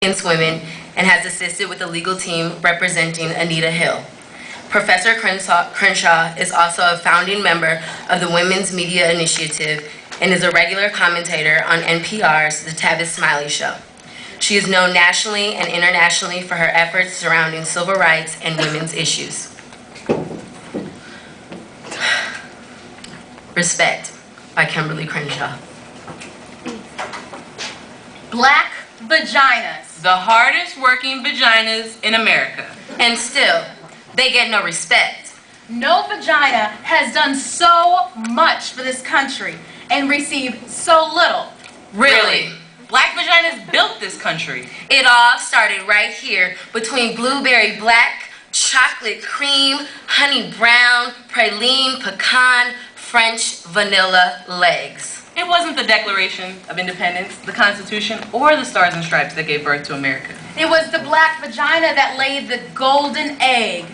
Against Women and has assisted with the legal team representing Anita Hill. Professor Crenshaw is also a founding member of the Women's Media Initiative and is a regular commentator on NPR's The Tavis Smiley Show. She is known nationally and internationally for her efforts surrounding civil rights and women's issues. Respect by Kimberly Crenshaw. Black vaginas. The hardest working vaginas in America. And still, they get no respect. No vagina has done so much for this country and received so little. Really? Black vaginas built this country. It all started right here between blueberry black, chocolate cream, honey brown, praline, pecan, French vanilla legs. It wasn't the Declaration of Independence, the Constitution, or the Stars and Stripes that gave birth to America. It was the black vagina that laid the golden egg,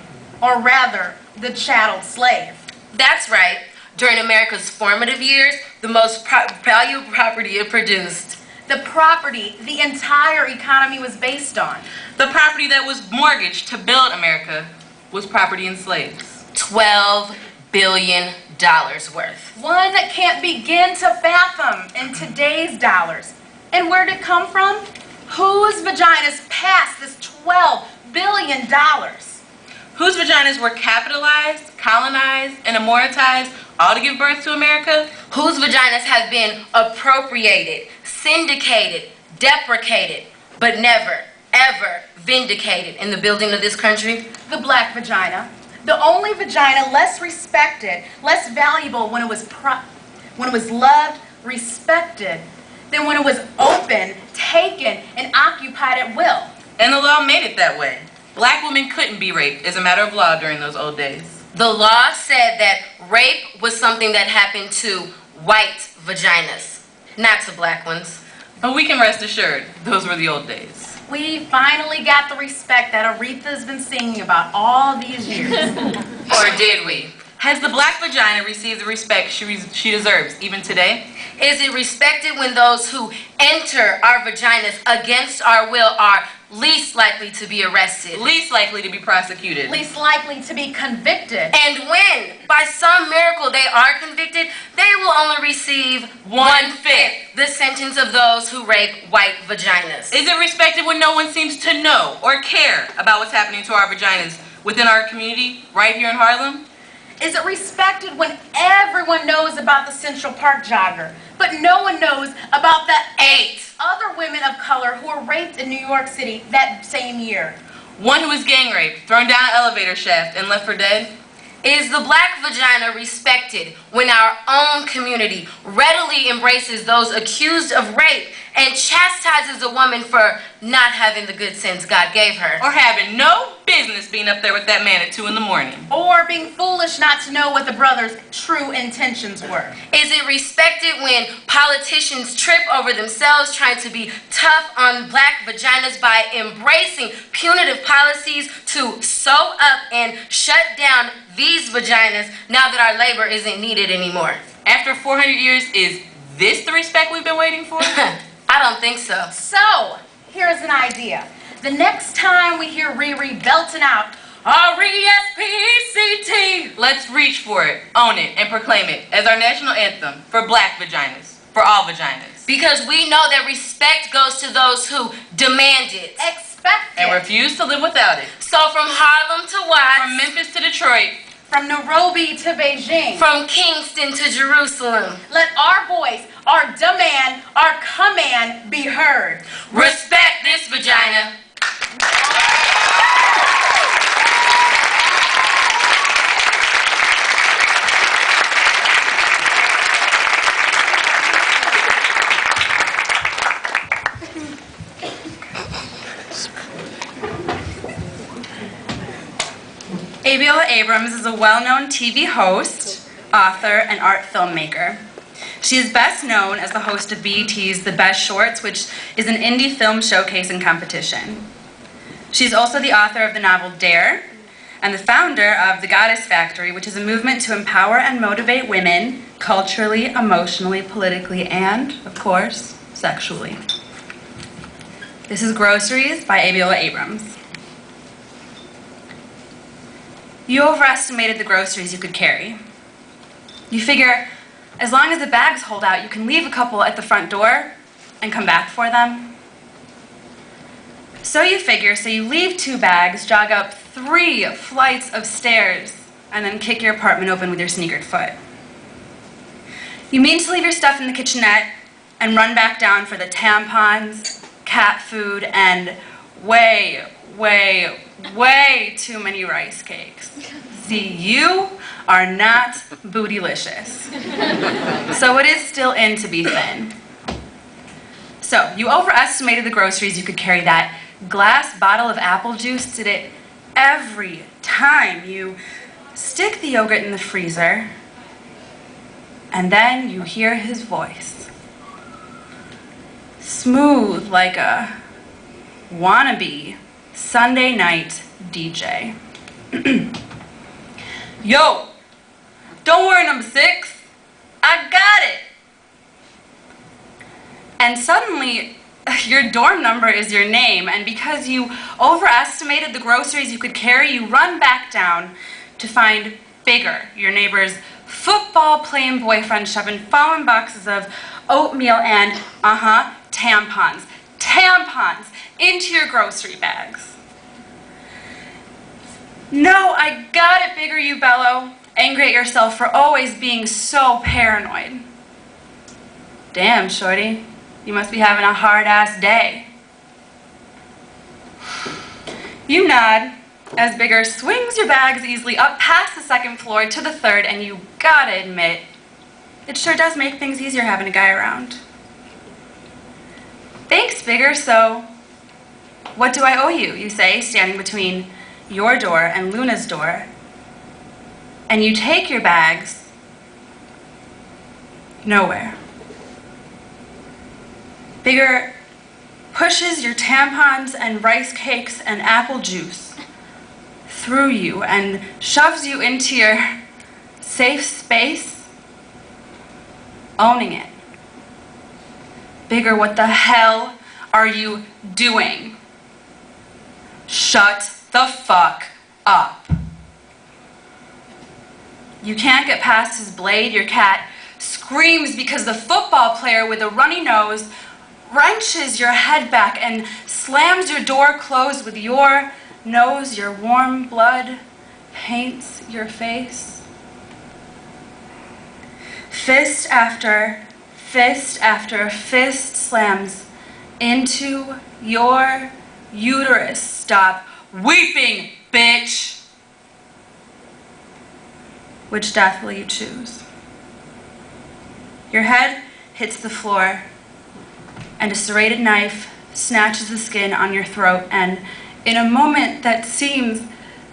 or rather, the chattel slave. That's right. During America's formative years, the most valuable property it produced. The property the entire economy was based on. The property that was mortgaged to build America was property in slaves. $12 billion worth. One that can't begin to fathom in today's dollars. And where did it come from? Whose vaginas passed this $12 billion? Whose vaginas were capitalized, colonized, and immortalized, all to give birth to America? Whose vaginas have been appropriated, syndicated, deprecated, but never, ever vindicated in the building of this country? The black vagina. The only vagina less respected, less valuable when it was loved, respected, than when it was open, taken, and occupied at will. And the law made it that way. Black women couldn't be raped as a matter of law during those old days. The law said that rape was something that happened to white vaginas, not to black ones. But we can rest assured, those were the old days. We finally got the respect that Aretha's been singing about all these years. Or did we? Has the black vagina received the respect she deserves even today? Is it respected when those who enter our vaginas against our will are least likely to be arrested? Least likely to be prosecuted. Least likely to be convicted. And when, by some miracle, they are convicted, they will only receive 1/5 the sentence of those who rape white vaginas. Is it respected when no one seems to know or care about what's happening to our vaginas within our community right here in Harlem? Is it respected when everyone knows about the Central Park jogger, but no one knows about the 8 other women of color who were raped in New York City that same year? One who was gang raped, thrown down an elevator shaft, and left for dead? Is the black vagina respected when our own community readily embraces those accused of rape and chastises a woman for not having the good sense God gave her? Or having no business being up there with that man at 2 in the morning? Or being foolish not to know what the brother's true intentions were? Is it respected when politicians trip over themselves trying to be tough on black vaginas by embracing punitive policies to sew up and shut down these vaginas now that our labor isn't needed anymore? After 400 years, is this the respect we've been waiting for? I don't think so. So, here's an idea. The next time we hear Riri belting out, R-E-S-P-E-C-T, let's reach for it, own it, and proclaim it as our national anthem for black vaginas, for all vaginas. Because we know that respect goes to those who demand it, expect it, and refuse to live without it. So from Harlem to Watts, from Memphis to Detroit, from Nairobi to Beijing, from Kingston to Jerusalem, let our voice, our demand, our command be heard. Respect this vagina. Abiola Abrams is a well-known TV host, author, and art filmmaker. She is best known as the host of BET's The Best Shorts, which is an indie film showcase and competition. She is also the author of the novel Dare, and the founder of The Goddess Factory, which is a movement to empower and motivate women culturally, emotionally, politically, and, of course, sexually. This is Groceries by Abiola Abrams. You overestimated the groceries you could carry. You figure, as long as the bags hold out, you can leave a couple at the front door and come back for them. So you figure, so you leave 2 bags, jog up 3 flights of stairs, and then kick your apartment open with your sneakered foot. You mean to leave your stuff in the kitchenette and run back down for the tampons, cat food, and way too many rice cakes. See, you are not bootylicious. So it is still in to be thin. So you overestimated the groceries you could carry. That glass bottle of apple juice did it every time. You stick the yogurt in the freezer, and then you hear his voice. Smooth like a wannabe Sunday night DJ. Yo, don't worry, number 6. I got it. And suddenly, your dorm number is your name, and because you overestimated the groceries you could carry, you run back down to find Bigger, your neighbor's football-playing boyfriend, shoving fallen boxes of oatmeal and, tampons into your grocery bags. No, I got it, Bigger, you bellow, angry at yourself for always being so paranoid. Damn, shorty, you must be having a hard-ass day. You nod as Bigger swings your bags easily up past the 2nd floor to the 3rd, and you gotta admit, it sure does make things easier having a guy around. Thanks, Bigger, so what do I owe you, you say, standing between your door and Luna's door, and you take your bags nowhere. Bigger pushes your tampons and rice cakes and apple juice through you and shoves you into your safe space, owning it. Bigger, what the hell are you doing? Shut the fuck up. You can't get past his blade. Your cat screams because the football player with a runny nose wrenches your head back and slams your door closed with your nose. Your warm blood paints your face. Fist after fist after fist slams into your uterus. Stop weeping, bitch! Which death will you choose? Your head hits the floor, and a serrated knife snatches the skin on your throat, and in a moment that seems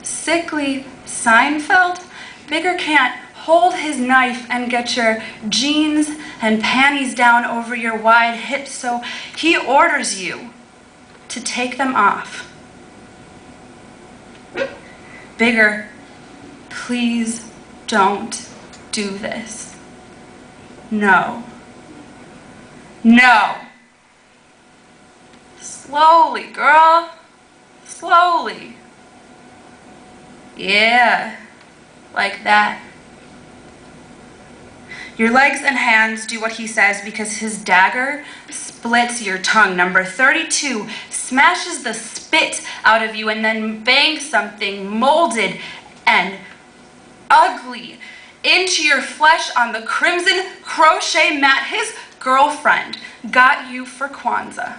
sickly Seinfeld, Bigger can't hold his knife and get your jeans and panties down over your wide hips, so he orders you to take them off. Bigger, please don't do this. No. No. Slowly, girl. Slowly. Yeah, like that. Your legs and hands do what he says because his dagger splits your tongue. Number 32 smashes the spit out of you and then bangs something molded and ugly into your flesh on the crimson crochet mat his girlfriend got you for Kwanzaa.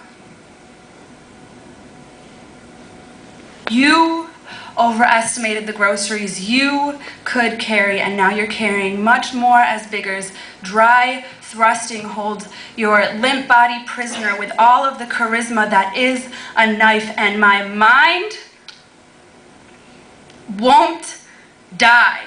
You overestimated the groceries you could carry, and now you're carrying much more as Bigger's dry thrusting holds your limp body prisoner with all of the charisma that is a knife, and my mind won't die.